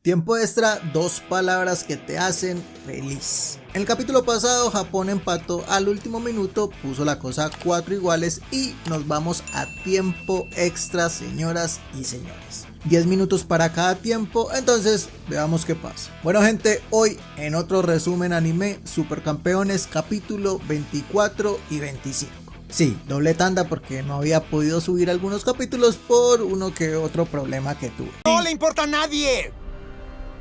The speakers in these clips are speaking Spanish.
Tiempo extra, dos palabras que te hacen feliz. En el capítulo pasado Japón empató al último minuto, puso la cosa a 4 iguales y nos vamos a tiempo extra, señoras y señores. 10 minutos para cada tiempo, entonces veamos qué pasa. Bueno gente, hoy en otro resumen anime, Supercampeones capítulo 24 y 25. Sí, doble tanda porque no había podido subir algunos capítulos por uno que otro problema que tuve. ¡No le importa a nadie!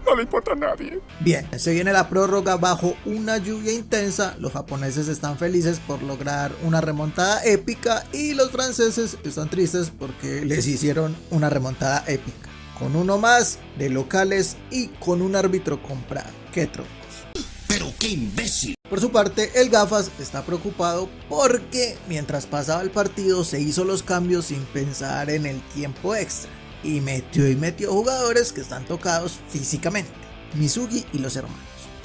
No le importa a nadie. Bien, se viene la prórroga bajo una lluvia intensa. Los japoneses están felices por lograr una remontada épica y los franceses están tristes porque les hicieron una remontada épica. Con uno más de locales y con un árbitro comprado. ¡Qué troncos! ¡Pero qué imbécil! Por su parte, el Gafas está preocupado porque mientras pasaba el partido se hizo los cambios sin pensar en el tiempo extra. Y metió jugadores que están tocados físicamente, Mizugi y los hermanos.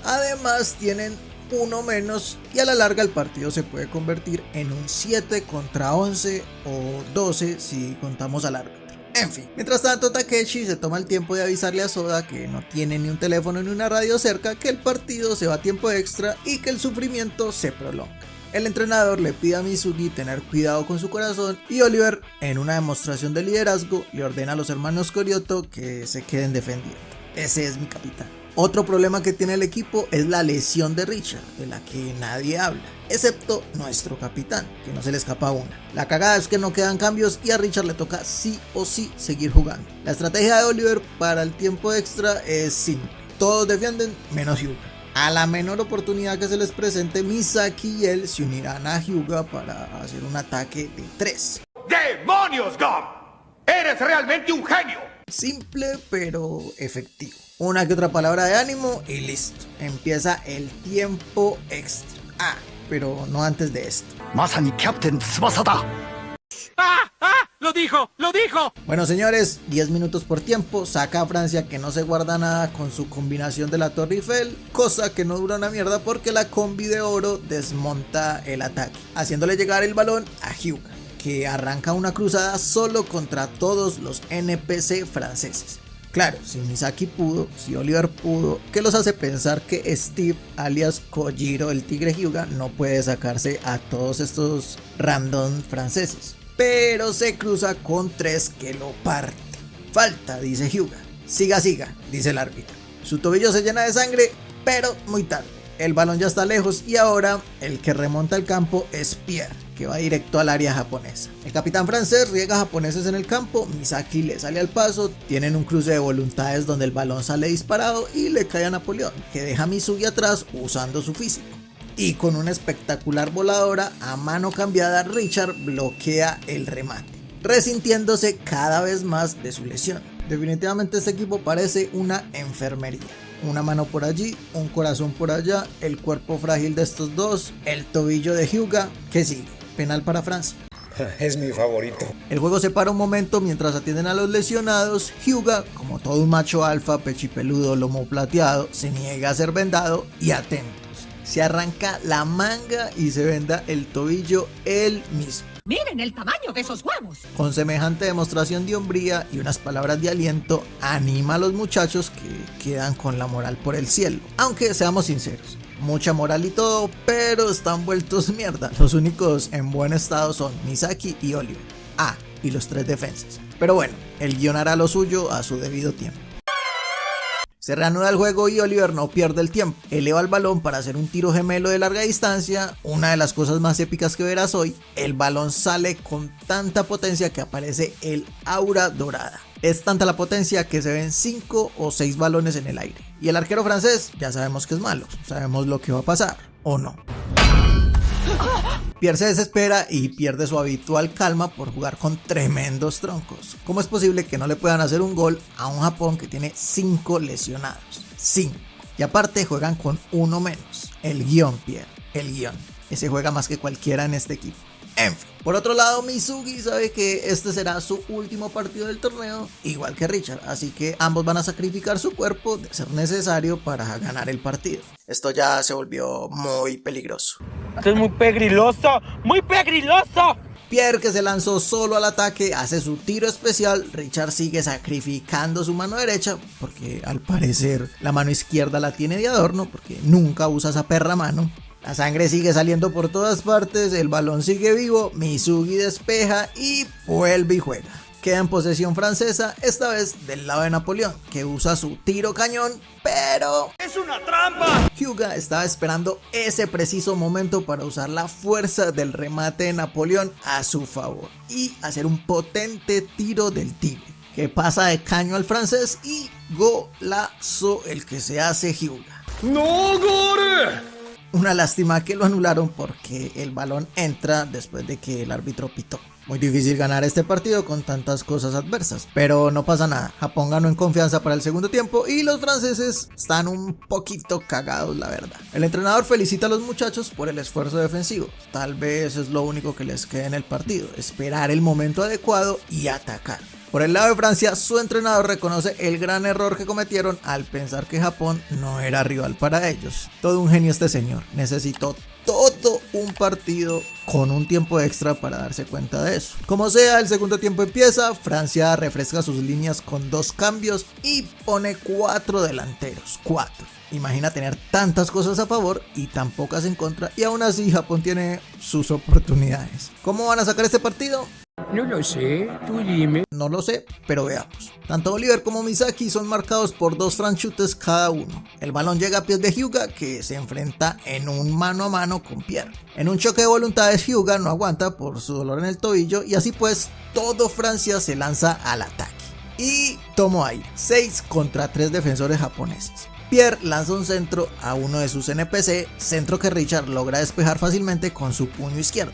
Además tienen uno menos y a la larga el partido se puede convertir en un 7 contra 11 o 12 si contamos al árbitro. En fin, mientras tanto Takeshi se toma el tiempo de avisarle a Soda que no tiene ni un teléfono ni una radio cerca, que el partido se va a tiempo extra y que el sufrimiento se prolonga. El entrenador le pide a Mizugi tener cuidado con su corazón y Oliver, en una demostración de liderazgo, le ordena a los hermanos Koryoto que se queden defendiendo. Ese es mi capitán. Otro problema que tiene el equipo es la lesión de Richard, de la que nadie habla, excepto nuestro capitán, que no se le escapa una. La cagada es que no quedan cambios y a Richard le toca sí o sí seguir jugando. La estrategia de Oliver para el tiempo extra es simple: todos defienden menos Hyuga. A la menor oportunidad que se les presente, Misaki y él se unirán a Hyuga para hacer un ataque de 3. ¡Demonios, Gum! ¡Eres realmente un genio! Simple pero efectivo. Una que otra palabra de ánimo y listo. Empieza el tiempo extra. Ah, pero no antes de esto. ¡Masani Captain Tsubasa da! ¡Lo dijo! Bueno señores, 10 minutos por tiempo, saca a Francia que no se guarda nada con su combinación de la Torre Eiffel, cosa que no dura una mierda porque la combi de oro desmonta el ataque, haciéndole llegar el balón a Hyuga, que arranca una cruzada solo contra todos los NPC franceses. Claro, si Misaki pudo, si Oliver pudo, ¿qué los hace pensar que Steve, alias Kojiro el tigre Hyuga, no puede sacarse a todos estos random franceses? Pero se cruza con 3 que lo parten. Falta, dice Hyuga. Siga, dice el árbitro. Su tobillo se llena de sangre, pero muy tarde. El balón ya está lejos y ahora el que remonta el campo es Pierre, que va directo al área japonesa. El capitán francés riega japoneses en el campo, Misaki le sale al paso, tienen un cruce de voluntades donde el balón sale disparado y le cae a Napoleón, que deja a Mizugi atrás usando su físico. Y con una espectacular voladora a mano cambiada, Richard bloquea el remate, resintiéndose cada vez más de su lesión. Definitivamente este equipo parece una enfermería. Una mano por allí, un corazón por allá, el cuerpo frágil de estos dos, el tobillo de Hyuga. ¿Qué sigue? Penal para Francia. Es mi favorito. El juego se para un momento mientras atienden a los lesionados. Hyuga, como todo un macho alfa, pechipeludo, lomo plateado, se niega a ser vendado y atentos. Se arranca la manga y se venda el tobillo él mismo. ¡Miren el tamaño de esos huevos! Con semejante demostración de hombría y unas palabras de aliento, anima a los muchachos que quedan con la moral por el cielo. Aunque seamos sinceros, mucha moral y todo, pero están vueltos mierda. Los únicos en buen estado son Misaki y Oliver. Ah, y los 3 defensas. Pero bueno, el guion hará lo suyo a su debido tiempo. Se reanuda el juego y Oliver no pierde el tiempo. Eleva el balón para hacer un tiro gemelo de larga distancia. Una de las cosas más épicas que verás hoy. El balón sale con tanta potencia que aparece el aura dorada. Es tanta la potencia que se ven 5 o 6 balones en el aire. Y el arquero francés ya sabemos que es malo. Sabemos lo que va a pasar, ¿o no? Pierre se desespera y pierde su habitual calma por jugar con tremendos troncos. ¿Cómo es posible que no le puedan hacer un gol a un Japón que tiene 5 lesionados? 5. Y aparte juegan con uno menos. El guión, Pierre. El guión. Ese juega más que cualquiera en este equipo. En fin. Por otro lado, Mizugi sabe que este será su último partido del torneo, igual que Richard, así que ambos van a sacrificar su cuerpo de ser necesario para ganar el partido. Esto ya se volvió muy peligroso. ¡Esto es muy pegriloso! ¡Muy pegriloso! Pierre, que se lanzó solo al ataque, hace su tiro especial. Richard sigue sacrificando su mano derecha porque al parecer la mano izquierda la tiene de adorno porque nunca usa esa perra mano. La sangre sigue saliendo por todas partes, el balón sigue vivo, Mizugi despeja y vuelve y juega. Queda en posesión francesa, esta vez del lado de Napoleón, que usa su tiro cañón, pero ¡Es una trampa! Hyuga estaba esperando ese preciso momento para usar la fuerza del remate de Napoleón a su favor y hacer un potente tiro del tigre, que pasa de caño al francés y golazo el que se hace Hyuga. ¡No, Gore! Una lástima que lo anularon porque el balón entra después de que el árbitro pitó. Muy difícil ganar este partido con tantas cosas adversas, pero no pasa nada. Japón ganó en confianza para el segundo tiempo y los franceses están un poquito cagados, la verdad. El entrenador felicita a los muchachos por el esfuerzo defensivo. Tal vez es lo único que les queda en el partido, esperar el momento adecuado y atacar. Por el lado de Francia, su entrenador reconoce el gran error que cometieron al pensar que Japón no era rival para ellos. Todo un genio este señor, necesitó todo un partido con un tiempo extra para darse cuenta de eso. Como sea, el segundo tiempo empieza, Francia refresca sus líneas con 2 cambios y pone 4 delanteros, 4. Imagina tener tantas cosas a favor y tan pocas en contra, y aún así Japón tiene sus oportunidades. ¿Cómo van a sacar este partido? No lo sé, tú dime. No lo sé, pero veamos. Tanto Oliver como Misaki son marcados por 2 franchutes cada uno. El balón llega a pies de Hyuga, que se enfrenta en un mano a mano con Pierre. En un choque de voluntades, Hyuga no aguanta por su dolor en el tobillo y así pues todo Francia se lanza al ataque. Y tomo aire, 6 contra 3 defensores japoneses. Pierre lanza un centro a uno de sus NPC, centro que Richard logra despejar fácilmente con su puño izquierdo.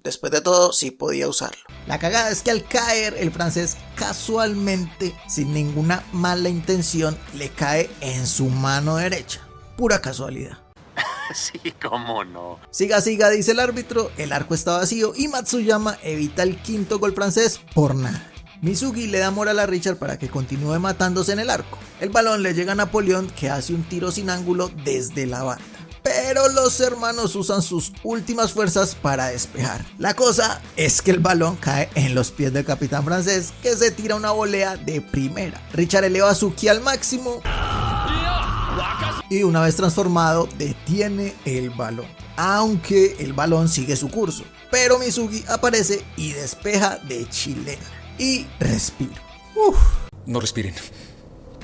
Después de todo, sí podía usarlo. La cagada es que al caer, el francés casualmente, sin ninguna mala intención, le cae en su mano derecha. Pura casualidad. Sí, cómo no. Siga, dice el árbitro, el arco está vacío y Matsuyama evita el 5º gol francés por nada. Mizugi le da moral a Richard para que continúe matándose en el arco. El balón le llega a Napoleón, que hace un tiro sin ángulo desde la banda. Pero los hermanos usan sus últimas fuerzas para despejar. La cosa es que el balón cae en los pies del capitán francés, que se tira una volea de primera. Richard eleva su ki al máximo y una vez transformado detiene el balón, aunque el balón sigue su curso. Pero Mizugi aparece y despeja de chilena. Y respiro. No respiren.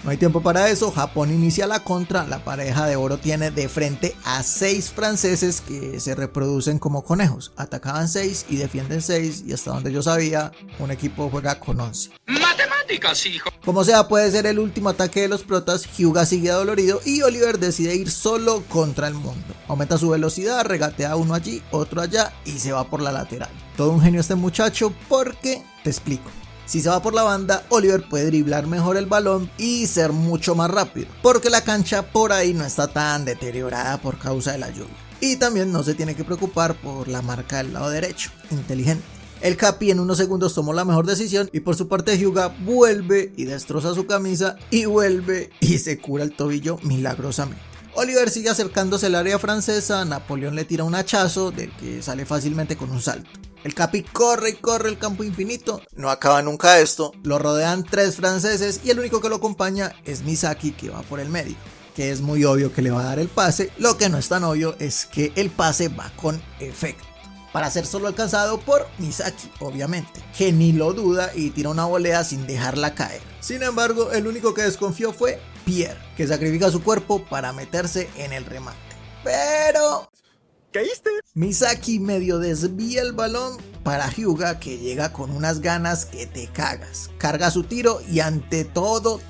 No hay tiempo para eso, Japón inicia la contra, la pareja de oro tiene de frente a 6 franceses que se reproducen como conejos, atacaban 6 y defienden 6 y hasta donde yo sabía, un equipo juega con 11. ¡Matemáticas, hijo! Como sea, puede ser el último ataque de los protas, Hyuga sigue adolorido y Oliver decide ir solo contra el mundo. Aumenta su velocidad, regatea uno allí, otro allá y se va por la lateral. Todo un genio este muchacho porque, te explico. Si se va por la banda, Oliver puede driblar mejor el balón y ser mucho más rápido, porque la cancha por ahí no está tan deteriorada por causa de la lluvia. Y también no se tiene que preocupar por la marca del lado derecho, inteligente. El Capi en unos segundos tomó la mejor decisión y por su parte Hyuga vuelve y destroza su camisa y vuelve y se cura el tobillo milagrosamente. Oliver sigue acercándose al área francesa, Napoleón le tira un hachazo del que sale fácilmente con un salto. El Capi corre y corre el campo infinito, no acaba nunca esto, lo rodean 3 franceses y el único que lo acompaña es Misaki, que va por el medio, que es muy obvio que le va a dar el pase. Lo que no es tan obvio es que el pase va con efecto, para ser solo alcanzado por Misaki, obviamente, que ni lo duda y tira una volea sin dejarla caer. Sin embargo, el único que desconfió fue Pierre, que sacrifica su cuerpo para meterse en el remate. Pero ¿caíste? Misaki medio desvía el balón para Hyuga, que llega con unas ganas que te cagas. Carga su tiro y ante todo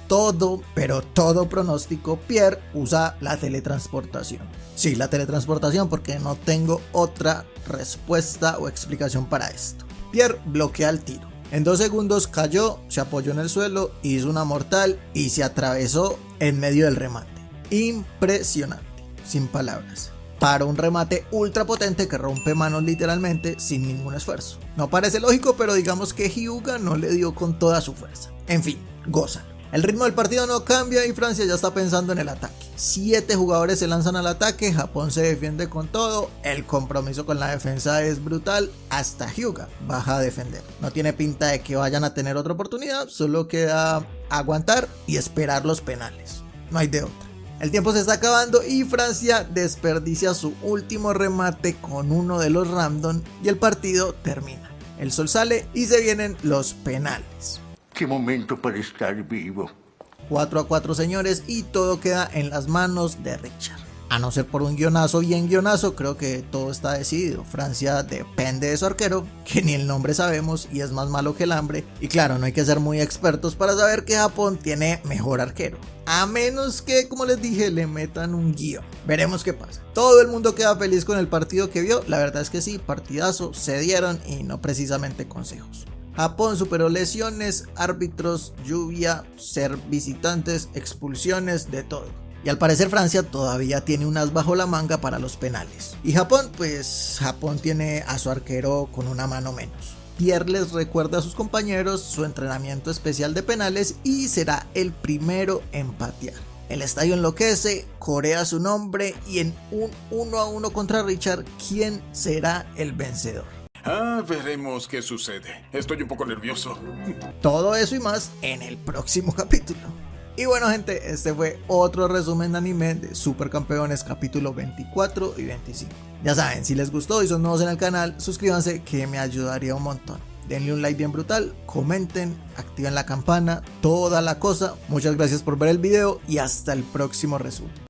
pronóstico, Pierre usa la teletransportación. Sí, la teletransportación, porque no tengo otra respuesta o explicación para esto. Pierre bloquea el tiro. En 2 segundos cayó, se apoyó en el suelo, hizo una mortal y se atravesó en medio del remate. Impresionante, sin palabras. Para un remate ultra potente que rompe manos literalmente sin ningún esfuerzo. No parece lógico, pero digamos que Hyuga no le dio con toda su fuerza. En fin, gózalo. El ritmo del partido no cambia y Francia ya está pensando en el ataque. 7 jugadores se lanzan al ataque, Japón se defiende con todo, el compromiso con la defensa es brutal, hasta Hyuga baja a defender. No tiene pinta de que vayan a tener otra oportunidad, solo queda aguantar y esperar los penales. No hay de otra. El tiempo se está acabando y Francia desperdicia su último remate con uno de los random y el partido termina. El sol sale y se vienen los penales. Qué momento para estar vivo. 4-4 señores y todo queda en las manos de Richard. A no ser por un guionazo bien guionazo, creo que todo está decidido. Francia depende de su arquero, que ni el nombre sabemos y es más malo que el hambre. Y claro, no hay que ser muy expertos para saber que Japón tiene mejor arquero. A menos que, como les dije, le metan un guión. Veremos qué pasa. Todo el mundo queda feliz con el partido que vio. La verdad es que sí, partidazo, se dieron y no precisamente consejos. Japón superó lesiones, árbitros, lluvia, ser visitantes, expulsiones, de todo. Y al parecer Francia todavía tiene un as bajo la manga para los penales. Y Japón, pues Japón tiene a su arquero con una mano menos. Pierre les recuerda a sus compañeros su entrenamiento especial de penales y será el primero en patear. El estadio enloquece, corea su nombre y en un 1-1 contra Richard, ¿quién será el vencedor? Veremos qué sucede. Estoy un poco nervioso. Todo eso y más en el próximo capítulo. Y bueno gente, este fue otro resumen de anime de Supercampeones capítulo 24 y 25. Ya saben, si les gustó y son nuevos en el canal, suscríbanse que me ayudaría un montón. Denle un like bien brutal, comenten, activen la campana, toda la cosa. Muchas gracias por ver el video y hasta el próximo resumen.